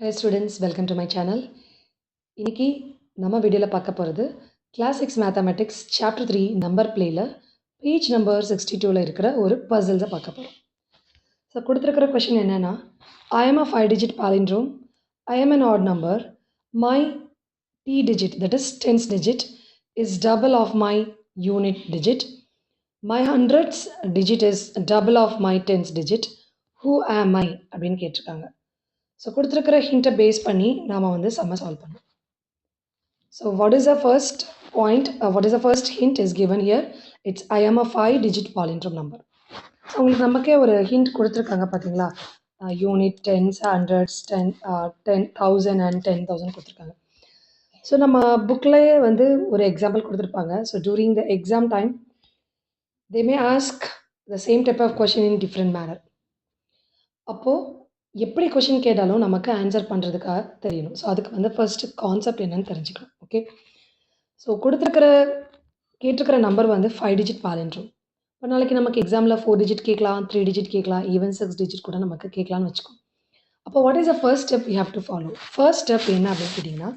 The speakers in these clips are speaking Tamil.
Hello students, welcome to my channel. இன்னைக்கு நம்ம வீடியோவில் பார்க்க போகிறது கிளாஸ் 6 மேத்தமெட்டிக்ஸ் சாப்டர் 3 நம்பர் பிளேயில் பேஜ் நம்பர் 62ல் இருக்கிற ஒரு பசில்ஸை பார்க்க போகிறோம். ஸோ கொடுத்துருக்கிற கொஷின் என்னென்னா, I am a 5-digit palindrome, I am an odd number, my t digit, that is tens digit, is double of my unit digit, my hundreds digit is double of my tens digit, who am I அப்படின்னு கேட்டிருக்காங்க. ஸோ கொடுத்துருக்கிற ஹிண்ட்டை பேஸ் பண்ணி நாம் வந்து சம்ம சால்வ் பண்ணோம். So what is the first point, what is the first hint is given here, it's I am a 5-digit palindrome number. So உங்களுக்கு நமக்கே ஒரு ஹிண்ட் கொடுத்துருக்காங்க பார்த்தீங்களா, யூனிட், டென்ஸ், ஹண்ட்ரட்ஸ், 10,000 அண்ட் 10,000 கொடுத்துருக்காங்க. ஸோ நம்ம புக்லேயே வந்து ஒரு எக்ஸாம்பிள் கொடுத்துருப்பாங்க. So during the exam time they may ask the same type of question in different manner. அப்போது எப்படி கொஷின் கேட்டாலும் நமக்கு ஆன்சர் பண்ணுறதுக்காக தெரியணும். ஸோ அதுக்கு வந்து ஃபர்ஸ்ட் கான்செப்ட் என்னன்னு தெரிஞ்சுக்கணும். ஓகே, ஸோ கேட்டிருக்கிற நம்பர் வந்து 5-digit palindrome. இப்போ நாளைக்கு நமக்கு எக்ஸாமில் 4 digit கேட்கலாம், 3 digit கேட்கலாம், ஈவன் 6 digit கூட நமக்கு கேட்கலான்னு வச்சுக்கோம். அப்போ what is the first step you have to follow? First step என்ன அப்படின்னு கேட்டிங்கன்னா,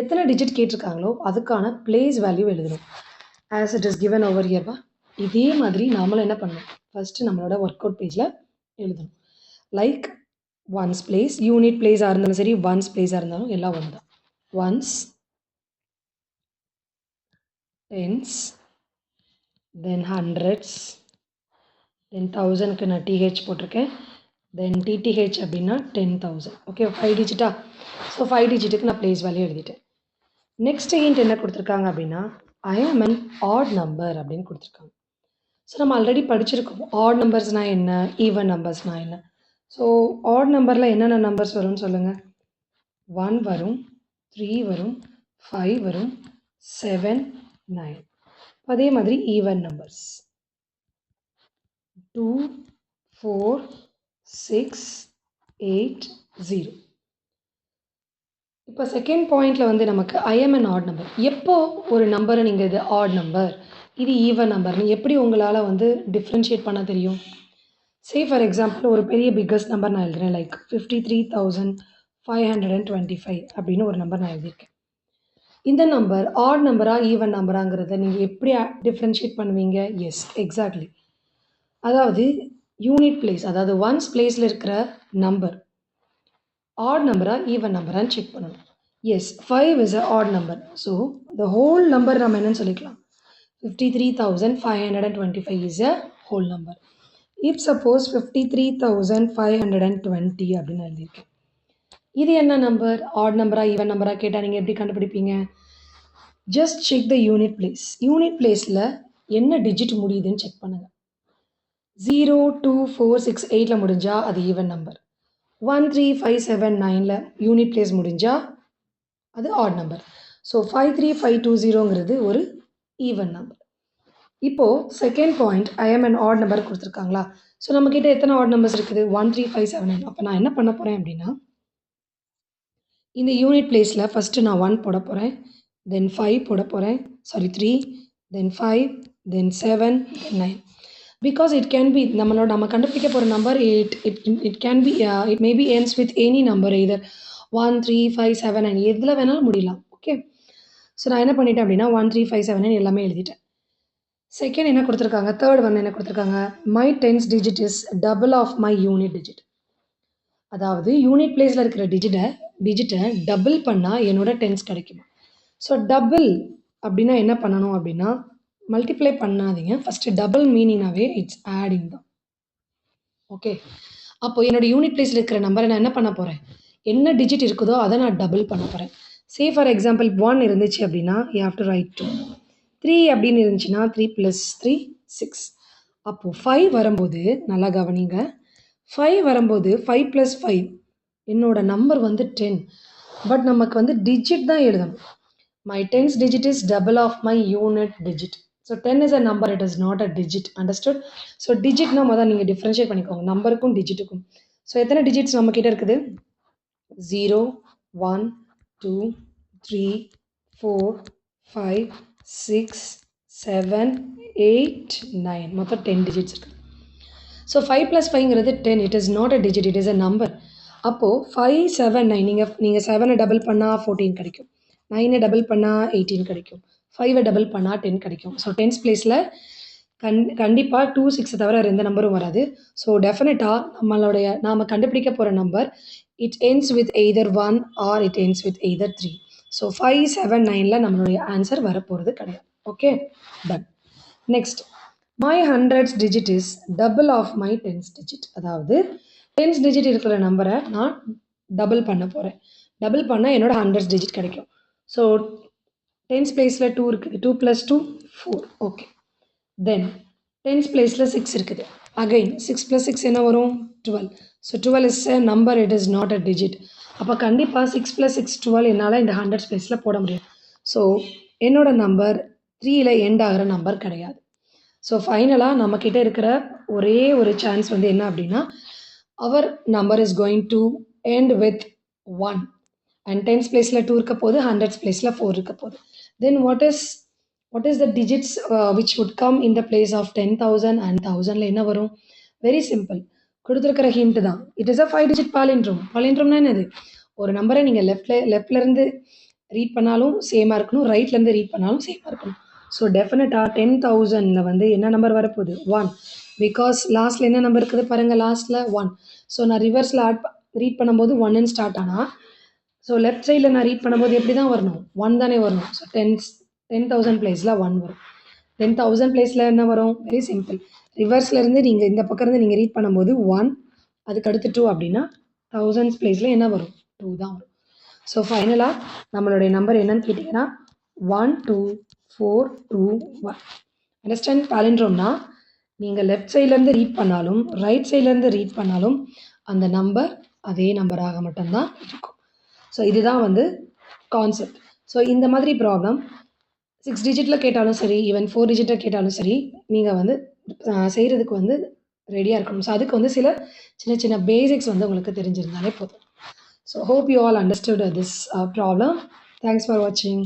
எத்தனை டிஜிட் கேட்டிருக்காங்களோ அதுக்கான பிளேஸ் வேல்யூ எழுதணும். As it is given over இயர்பா. இதே மாதிரி நாமளும் என்ன பண்ணணும், ஃபர்ஸ்ட் நம்மளோட ஒர்க் அவுட் பேஜில் எழுதணும். லைக் ஒன்ஸ் பிளேஸ், யூனிட் பிளேஸாக இருந்தாலும் சரி, ஒன்ஸ் பிளேஸாக இருந்தாலும் எல்லாம் ஒன்று தான். ஒன்ஸ், டென்ஸ், தென் ஹண்ட்ரட்ஸ், தென் தௌசண்ட்க்கு நான் டிஹெச் போட்டிருக்கேன், தென் டிடிஹெச் அப்படின்னா 10,000. ஓகே, 5 டிஜிட்டா? ஸோ 5 டிஜிட்டுக்கு நான் பிளேஸ் வேல்யூ எழுதிட்டேன். நெக்ஸ்ட் ஹிண்ட் என்ன கொடுத்துருக்காங்க அப்படின்னா, ஐ ஆம் அன் ஆட் நம்பர் அப்படின்னு கொடுத்துருக்காங்க. ஸோ நம்ம ஆல்ரெடி படிச்சிருக்கோம் ஆட் நம்பர்ஸ்னால் என்ன, ஈவன் நம்பர்ஸ்னால் என்ன. ஸோ ஆட் நம்பரில் என்னென்ன நம்பர்ஸ் வரும்னு சொல்லுங்கள். 1 வரும், 3 வரும், 5 வரும், 7, 9. அதே மாதிரி ஈவன் நம்பர்ஸ் 2, 4, 6, 8, 0. இப்போ செகண்ட் பாயிண்டில் வந்து நமக்கு I am an add number. எப்போ ஒரு நம்பரை நீங்கள் இது ஆட் நம்பர், இது ஈவன் நம்பர்னு எப்படி உங்களால் வந்து டிஃப்ரென்ஷியேட் பண்ண தெரியும்? சே ஃபார் எக்ஸாம்பிள் ஒரு பெரிய பிக்கஸ்ட் நம்பர் நான் எழுதுறேன், லைக் 53,525 அப்படின்னு ஒரு நம்பர் நான் எழுதியிருக்கேன். இந்த நம்பர் ஆட் நம்பரா ஈவன் நம்பராங்கிறத நீங்கள் எப்படி டிஃப்ரென்ஷியேட் பண்ணுவீங்க? Yes, exactly. அதாவது யூனிட் பிளேஸ், அதாவது ஒன்ஸ் பிளேஸில் இருக்கிற நம்பர் ஆட் நம்பரா ஈவன் நம்பரான்னு செக் பண்ணணும். Yes, 5 is a odd number. So the whole number நம்ம என்னன்னு சொல்லிக்கலாம், 53,525 is a whole number. If suppose 53,520 அப்படின்னு எழுதியிருக்கேன், இது என்ன நம்பர், ஆட் நம்பரா ஈவன் நம்பரா கேட்டால் நீங்கள் எப்படி கண்டுபிடிப்பீங்க? Just check the unit place. Unit பிளேஸில் என்ன டிஜிட் முடியுதுன்னு செக் பண்ணுங்கள். 0, 2, 4, 6, 8ல் முடிஞ்சால் அது ஈவன் நம்பர். 1, 3, 5, 7, 9ல் யூனிட் பிளேஸ் முடிஞ்சால் அது ஆட் நம்பர். ஸோ 53520ங்கிறது ஒரு ஈவன் நம்பர். இப்போது second point, I am an add number கொடுத்துருக்காங்களா? ஸோ நம்மக்கிட்ட எத்தனை ஆட் நம்பர்ஸ் இருக்குது? 1, 3, 5, 7, 9. அப்போ நான் என்ன பண்ண போகிறேன் அப்படின்னா, இந்த யூனிட் பிளேஸில் ஃபஸ்ட்டு நான் 1 போட போகிறேன், தென் 5 போட போகிறேன், 3, தென் 5, தென் 7, தென் 9. பிகாஸ் இட் கேன் பி, நம்ம கண்டுபிடிக்க போகிற number it can be, it may be ends with any number, எதர் 1, 3, 5, 7, 9 எதில் வேணாலும் முடியலாம். ஓகே, ஸோ நான் என்ன பண்ணிட்டேன் அப்படின்னா 1, 3, 5, 7, 9 எல்லாமே எழுதிட்டேன். செகண்ட் என்ன கொடுத்துருக்காங்க, தேர்ட் வந்து என்ன கொடுத்துருக்காங்க, my tens digit is double of my unit digit. அதாவது யூனிட் பிளேஸில் இருக்கிற டிஜிட்டை டபுள் பண்ணால் என்னோட டென்ஸ் கிடைக்குமா? ஸோ டபுள் அப்படின்னா என்ன பண்ணணும் அப்படின்னா, மல்டிப்ளை பண்ணாதீங்க, ஃபஸ்ட்டு டபுள் மீனிங்னாவே இட்ஸ் ஆடிங் தான். ஓகே, அப்போது என்னோட யூனிட் பிளேஸில் இருக்கிற நம்பரை நான் என்ன பண்ண போகிறேன், என்ன டிஜிட் இருக்குதோ அதை நான் டபுள் பண்ண போகிறேன். சே ஃபார் எக்ஸாம்பிள் 1 இருந்துச்சு அப்படின்னா யூ ஹேவ் டு ரைட் 2. 3 அப்படின்னு இருந்துச்சுன்னா 3 + 3 6. அப்போது 5 வரும்போது நல்லா கவனிங்க, 5 வரும்போது 5 + 5 என்னோட நம்பர் வந்து 10. பட் நமக்கு வந்து டிஜிட் தான் எழுதணும். My tens digit is double of my unit digit. So 10 is a number, it is not a digit. Understood? So டிஜிட்னா முதல்ல நீங்கள் டிஃப்ரென்ஷியேட் பண்ணிக்கோங்க நம்பருக்கும் டிஜிட்டுக்கும். ஸோ எத்தனை டிஜிட்ஸ் நம்மக்கிட்ட இருக்குது? 0, 1, 2, 3, 4, 5, 6, 7, 8, 9, மொத்தம் 10 டிஜிட்ஸ் இருக்குது. So 5 + 5ங்கிறது 10. It is not a digit, it is a number. அப்போது 5 7 9 நீங்கள் 7 டபுள் பண்ணால் 14 கிடைக்கும். 9 டபுள் பண்ணால் 18 கிடைக்கும். 5 டபுள் பண்ணால் 10 கிடைக்கும். ஸோ டென்ஸ் பிளேஸில் கண்டிப்பாக 2 6 தவிர வேறு எந்த நம்பரும் வராது. ஸோ டெஃபினட்டாக நாம் கண்டுபிடிக்க போகிற number it ends with either 1 or it ends with either 3. So 5 7 9ல் நம்மளுடைய ஆன்சர் வரப்போகிறது கிடையாது. Okay, done. Next, my hundreds digit is double of my tens digit. அதாவது டென்ஸ் டிஜிட் இருக்கிற நம்பரை நான் டபுள் பண்ண போகிறேன். டபுள் பண்ணால் என்னோட ஹண்ட்ரட்ஸ் டிஜிட் கிடைக்கும். ஸோ டென்ஸ் பிளேஸில் 2 இருக்குது. 2 + 2 4. ஓகே, தென் டென்ஸ் பிளேஸில் 6 இருக்குது. அகைன் 6 + 6 என்ன வரும்? 12. So 12 is a number, it is not a digit. அப்போ கண்டிப்பாக 6 + 6 12 என்னால் இந்த ஹண்ட்ரட்ஸ் பிளேஸில் போட முடியும். ஸோ என்னோட நம்பர் 3ல் எண்ட் ஆகிற நம்பர் கிடையாது. ஸோ ஃபைனலாக நம்மக்கிட்ட இருக்கிற ஒரே ஒரு சான்ஸ் வந்து என்ன அப்படின்னா, our number is going to end with 1 and tens பிளேஸில் 2 இருக்க போது, ஹண்ட்ரட்ஸ் பிளேஸில் 4 இருக்க போகுது. Then what is the digits which would come in the place of 10,000 and 1000ல் என்ன வரும்? வெரி சிம்பிள், கொடுத்துருக்கிற ஹிண்ட் தான். It is a 5 digit palindrome. பாலிண்ட்ரோம்னா என்னது? ஒரு நம்பரை நீங்கள் லெஃப்ட்லேருந்து ரீட் பண்ணாலும் சேமாக இருக்கணும், ரைட்லேருந்து ரீட் பண்ணாலும் சேமாக இருக்கணும். ஸோ டெஃபினட்டாக 10,000ல் வந்து என்ன நம்பர் வரப்போகுது? 1. பிகாஸ் லாஸ்ட்டில் என்ன நம்பர் இருக்குது பாருங்கள், லாஸ்ட்டில் 1. ஸோ நான் ரிவர்ஸில் ரீட் பண்ணும்போது 1ன்னு ஸ்டார்ட் ஆனால், ஸோ லெஃப்ட் சைடில் நான் ரீட் பண்ணும்போது எப்படி தான் வரணும்? 1 தானே வரணும். ஸோ 10,000 பிளேஸில் 1 வரும். 10,000 பிளேஸில் என்ன வரும்? Very simple. ரிவர்ஸில் இருந்து நீங்கள் இந்த பக்கம் இருந்து நீங்கள் ரீட் பண்ணும்போது 1, அதுக்கு அடுத்து 2 அப்படின்னா 1000s பிளேஸில் என்ன வரும்? 2 தான் வரும். ஸோ ஃபைனலாக நம்மளுடைய நம்பர் என்னன்னு கேட்டிங்கன்னா 1 2 4 2 1. அண்டர்ஸ்டாண்ட்? பாலிண்ட்ரோம்னா நீங்கள் லெஃப்ட் சைட்லேருந்து ரீட் பண்ணாலும் ரைட் சைட்லேருந்து ரீட் பண்ணாலும் அந்த நம்பர் அதே நம்பராக மட்டும்தான் இருக்கும். ஸோ இதுதான் வந்து கான்செப்ட். ஸோ இந்த மாதிரி ப்ராப்ளம் 6 டிஜிட்டில் கேட்டாலும் சரி, ஈவன் 4 டிஜிட்டில் கேட்டாலும் சரி, நீங்கள் வந்து செய்கிறதுக்கு வந்து ரெடியாக இருக்கணும். ஸோ அதுக்கு வந்து சில சின்ன சின்ன பேசிக்ஸ் வந்து உங்களுக்கு தெரிஞ்சிருந்தாலே போதும். So hope you all understood this problem. Thanks for watching.